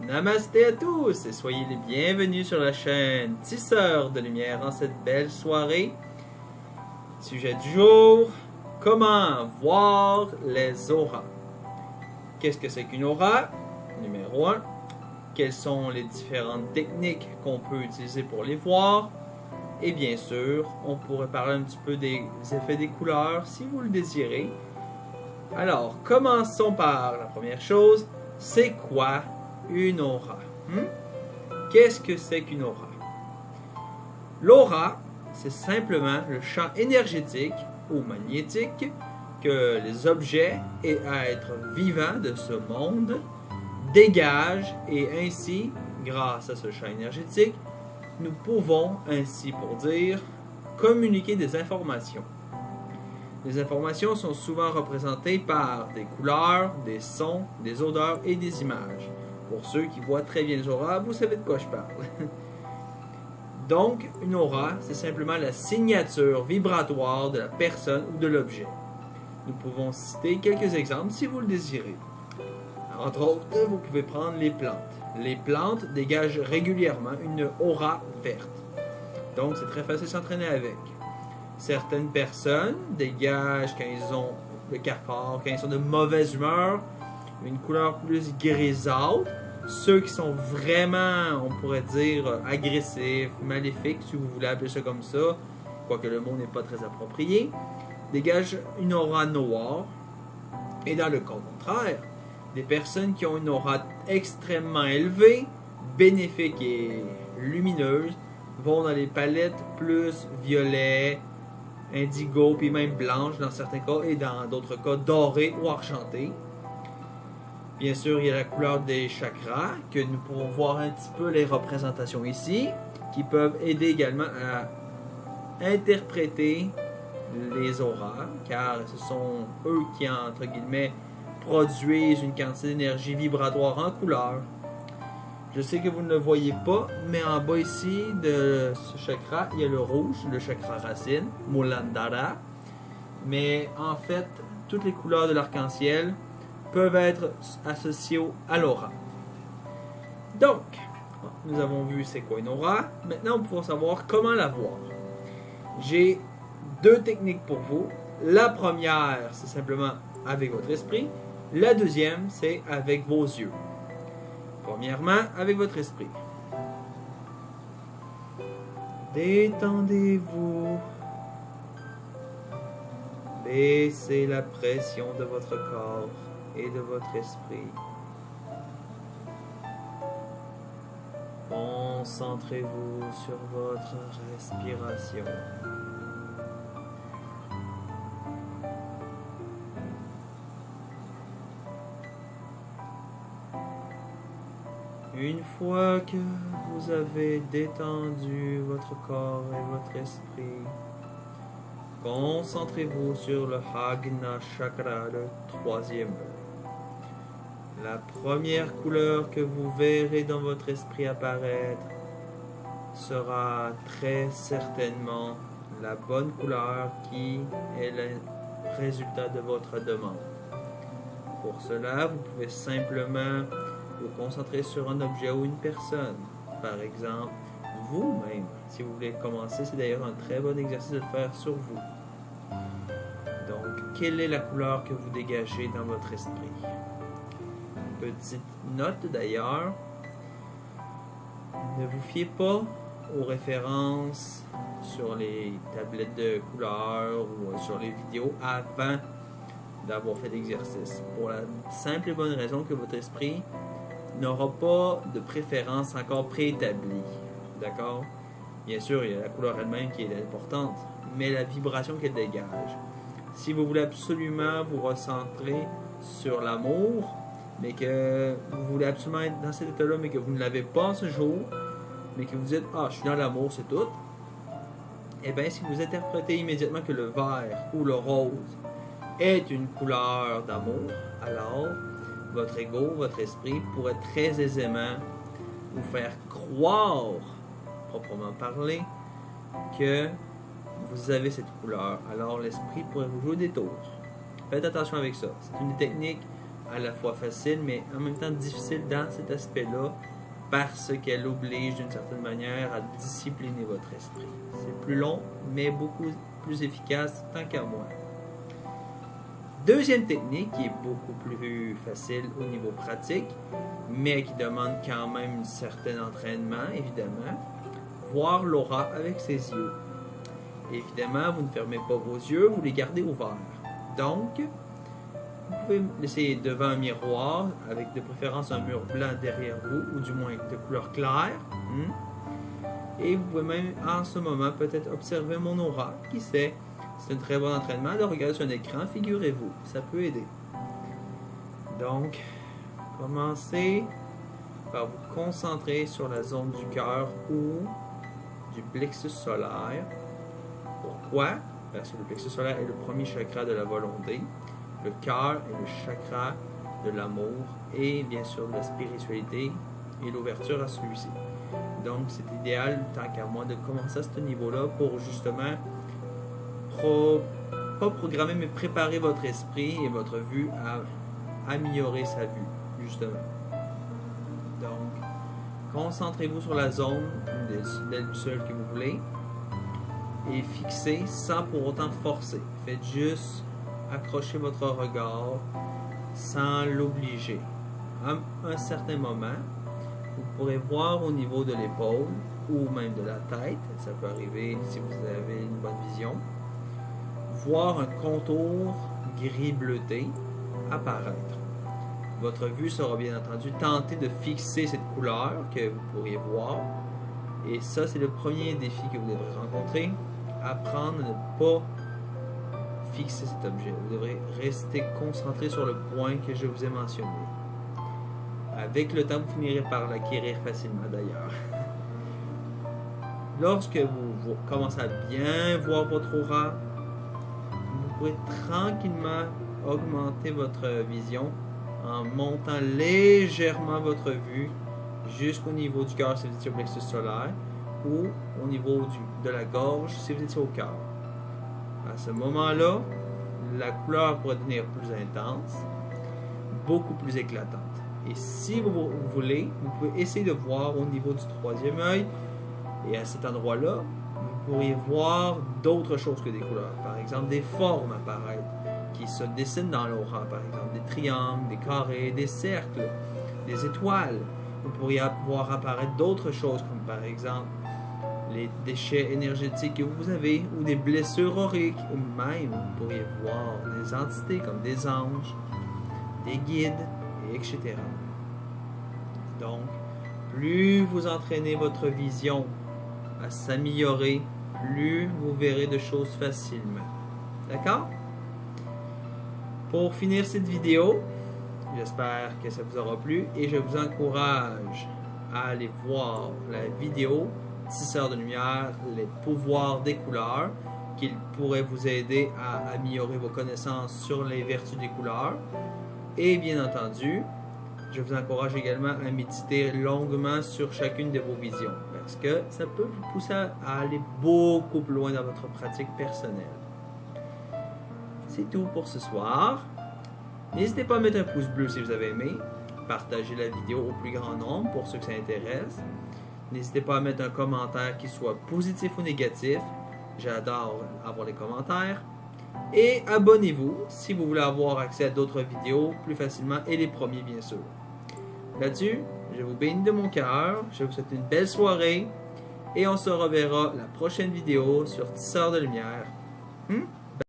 Namasté à tous et soyez les bienvenus sur la chaîne Tisseur de Lumière en cette belle soirée. Sujet du jour, comment voir les auras. Qu'est-ce que c'est qu'une aura? Numéro 1. Quelles sont les différentes techniques qu'on peut utiliser pour les voir? Et bien sûr, on pourrait parler un petit peu des effets des couleurs si vous le désirez. Alors, commençons par la première chose. C'est quoi une aura? Qu'est-ce que c'est qu'une aura? L'aura, c'est simplement le champ énergétique ou magnétique que les objets et êtres vivants de ce monde dégagent, et ainsi, grâce à ce champ énergétique, nous pouvons, ainsi pour dire, communiquer des informations. Les informations sont souvent représentées par des couleurs, des sons, des odeurs et des images. Pour ceux qui voient très bien les auras, vous savez de quoi je parle. Donc, une aura, c'est simplement la signature vibratoire de la personne ou de l'objet. Nous pouvons citer quelques exemples si vous le désirez. Entre autres, vous pouvez prendre les plantes. Les plantes dégagent régulièrement une aura verte. Donc, c'est très facile de s'entraîner avec. Certaines personnes dégagent, quand ils ont le cafard, quand ils sont de mauvaise humeur, une couleur plus grisâtre. Ceux qui sont vraiment, on pourrait dire, agressifs, maléfiques, si vous voulez appeler ça comme ça, quoique le mot n'est pas très approprié, dégagent une aura noire. Et dans le cas contraire, des personnes qui ont une aura extrêmement élevée, bénéfique et lumineuse, vont dans les palettes plus violet, indigo, puis même blanche dans certains cas, et dans d'autres cas doré ou argenté. Bien sûr, il y a la couleur des chakras, que nous pouvons voir un petit peu les représentations ici, qui peuvent aider également à interpréter les auras, car ce sont eux qui, entre guillemets, produisent une quantité d'énergie vibratoire en couleur. Je sais que vous ne le voyez pas, mais en bas ici de ce chakra, il y a le rouge, le chakra racine, Muladhara. Mais en fait, toutes les couleurs de l'arc-en-ciel peuvent être associées à l'aura. Donc, nous avons vu c'est quoi une aura. Maintenant, on pourra savoir comment la voir. J'ai deux techniques pour vous. La première, c'est simplement avec votre esprit. La deuxième, c'est avec vos yeux. Premièrement, avec votre esprit. Détendez-vous. Baissez la pression de votre corps et de votre esprit. Concentrez-vous sur votre respiration. Une fois que vous avez détendu votre corps et votre esprit, concentrez-vous sur le Ajna Chakra, le troisième œil. La première couleur que vous verrez dans votre esprit apparaître sera très certainement la bonne couleur qui est le résultat de votre demande. Pour cela, vous pouvez simplement vous concentrer sur un objet ou une personne. Par exemple, vous-même. Si vous voulez commencer, c'est d'ailleurs un très bon exercice de le faire sur vous. Donc, quelle est la couleur que vous dégagez dans votre esprit? Petite note d'ailleurs, ne vous fiez pas aux références sur les tablettes de couleurs ou sur les vidéos avant d'avoir fait l'exercice. Pour la simple et bonne raison que votre esprit n'aura pas de préférence encore préétablie. D'accord? Bien sûr, il y a la couleur elle-même qui est importante, mais la vibration qu'elle dégage. Si vous voulez absolument vous recentrer sur l'amour, mais que vous voulez absolument être dans cet état-là, mais que vous ne l'avez pas en ce jour, mais que vous dites « Ah, je suis dans l'amour, c'est tout », eh bien, si vous interprétez immédiatement que le vert ou le rose est une couleur d'amour, alors votre ego, votre esprit pourrait très aisément vous faire croire, proprement parler, que vous avez cette couleur. Alors l'esprit pourrait vous jouer des tours. Faites attention avec ça. C'est une technique à la fois facile, mais en même temps difficile dans cet aspect-là, parce qu'elle oblige d'une certaine manière à discipliner votre esprit. C'est plus long, mais beaucoup plus efficace tant qu'à moi. Deuxième technique qui est beaucoup plus facile au niveau pratique, mais qui demande quand même un certain entraînement, évidemment, voir l'aura avec ses yeux. Évidemment, vous ne fermez pas vos yeux, vous les gardez ouverts. Donc, vous pouvez laisser devant un miroir, avec de préférence un mur blanc derrière vous, ou du moins de couleur claire. Et vous pouvez même, en ce moment, peut-être observer mon aura. Qui sait? C'est un très bon entraînement de regarder sur un écran, figurez-vous. Ça peut aider. Donc, commencez par vous concentrer sur la zone du cœur ou du plexus solaire. Pourquoi? Parce que le plexus solaire est le premier chakra de la volonté. Le cœur est le chakra de l'amour et bien sûr de la spiritualité et l'ouverture à celui-ci. Donc, c'est idéal, tant qu'à moi, de commencer à ce niveau-là pour justement pas programmer, mais préparer votre esprit et votre vue à améliorer sa vue, justement. Donc, concentrez-vous sur la zone d'elle seule que vous voulez et fixez sans pour autant forcer. Faites juste accrocher votre regard sans l'obliger. À un certain moment, vous pourrez voir au niveau de l'épaule ou même de la tête, ça peut arriver si vous avez une bonne vision, voir un contour gris bleuté apparaître. Votre vue sera bien entendu tenter de fixer cette couleur que vous pourriez voir. Et ça, c'est le premier défi que vous devrez rencontrer. Apprendre à ne pas fixer cet objet. Vous devrez rester concentré sur le point que je vous ai mentionné. Avec le temps, vous finirez par l'acquérir facilement d'ailleurs. Lorsque vous commencez à bien voir votre aura, vous pourrez tranquillement augmenter votre vision en montant légèrement votre vue jusqu'au niveau du cœur si vous étiez au plexus solaire ou au niveau de la gorge si vous étiez au cœur. À ce moment-là, la couleur pourrait devenir plus intense, beaucoup plus éclatante. Et si vous voulez, vous pouvez essayer de voir au niveau du troisième œil et à cet endroit-là, vous pourriez voir d'autres choses que des couleurs. Par exemple, des formes apparaître qui se dessinent dans l'aura. Par exemple, des triangles, des carrés, des cercles, des étoiles. Vous pourriez voir apparaître d'autres choses comme par exemple les déchets énergétiques que vous avez ou des blessures auriques. Ou même, vous pourriez voir des entités comme des anges, des guides, etc. Donc, plus vous entraînez votre vision à s'améliorer, plus vous verrez de choses facilement. D'accord? Pour finir cette vidéo, j'espère que ça vous aura plu et je vous encourage à aller voir la vidéo Tisseur de lumière, les pouvoirs des couleurs, qui pourrait vous aider à améliorer vos connaissances sur les vertus des couleurs. Et bien entendu, je vous encourage également à méditer longuement sur chacune de vos visions, parce que ça peut vous pousser à aller beaucoup plus loin dans votre pratique personnelle. C'est tout pour ce soir. N'hésitez pas à mettre un pouce bleu si vous avez aimé, partagez la vidéo au plus grand nombre pour ceux que ça intéresse. N'hésitez pas à mettre un commentaire qui soit positif ou négatif. J'adore avoir les commentaires. Et abonnez-vous si vous voulez avoir accès à d'autres vidéos plus facilement et les premiers bien sûr. Là-dessus, je vous bénis de mon cœur. Je vous souhaite une belle soirée. Et on se reverra la prochaine vidéo sur Tisseur de lumière.